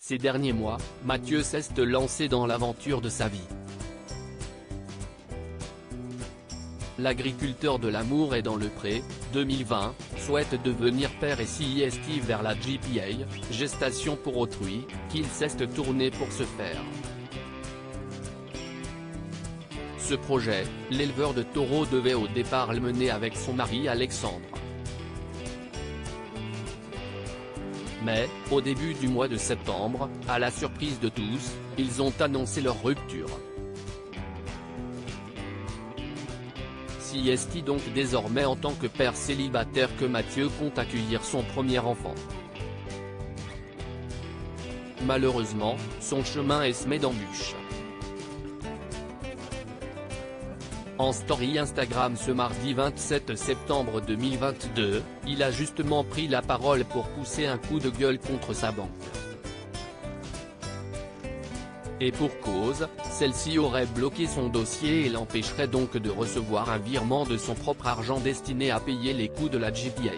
Ces derniers mois, Mathieu s'est lancé dans l'aventure de sa vie. L'agriculteur de l'amour est dans le pré, 2020, souhaite devenir père et s'y vers la GPA, gestation pour autrui, qu'il s'est tourné pour ce faire. Ce projet, l'éleveur de taureaux devait au départ le mener avec son mari Alexandre. Mais, au début du mois de septembre, à la surprise de tous, ils ont annoncé leur rupture. C'est donc désormais en tant que père célibataire que Mathieu compte accueillir son premier enfant. Malheureusement, son chemin est semé d'embûches. En story Instagram ce mardi 27 septembre 2022, il a justement pris la parole pour pousser un coup de gueule contre sa banque. Et pour cause, celle-ci aurait bloqué son dossier et l'empêcherait donc de recevoir un virement de son propre argent destiné à payer les coûts de la GPA.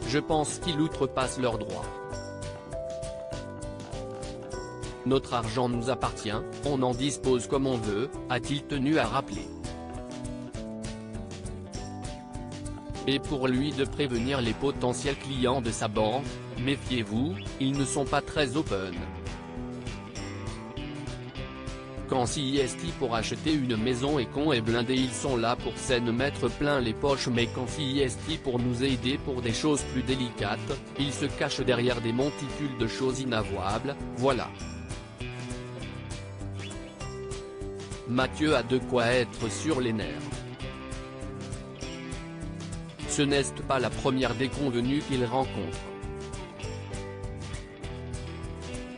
Je pense qu'ils outrepassent leurs droits. Notre argent nous appartient, on en dispose comme on veut, a-t-il tenu à rappeler. Et pour lui de prévenir les potentiels clients de sa banque, méfiez-vous, ils ne sont pas très open. Quand CIST pour acheter une maison est con et blindé, ils sont là pour nous mettre plein les poches, mais quand CIST pour nous aider pour des choses plus délicates, ils se cachent derrière des monticules de choses inavouables, voilà. Mathieu a de quoi être sur les nerfs. Ce n'est pas la première déconvenue qu'il rencontre.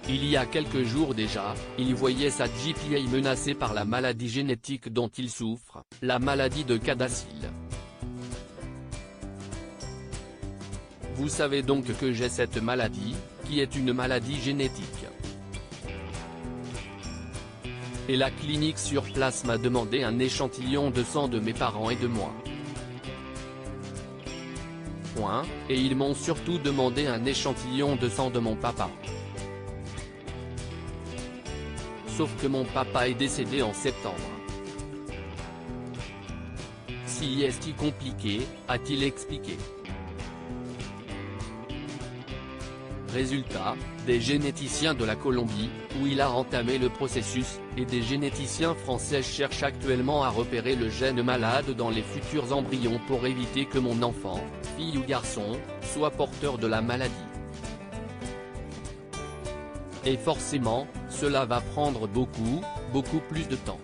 Il y a quelques jours déjà, il voyait sa GPA menacée par la maladie génétique dont il souffre, la maladie de CADASIL. Vous savez donc que j'ai cette maladie, qui est une maladie génétique. Et la clinique sur place m'a demandé un échantillon de sang de mes parents et de moi. Et ils m'ont surtout demandé un échantillon de sang de mon papa. Sauf que mon papa est décédé en septembre. Si est-il compliqué, a-t-il expliqué. Résultat, des généticiens de la Colombie, où il a entamé le processus, et des généticiens français cherchent actuellement à repérer le gène malade dans les futurs embryons pour éviter que mon enfant, fille ou garçon, soit porteur de la maladie. Et forcément, cela va prendre beaucoup plus de temps.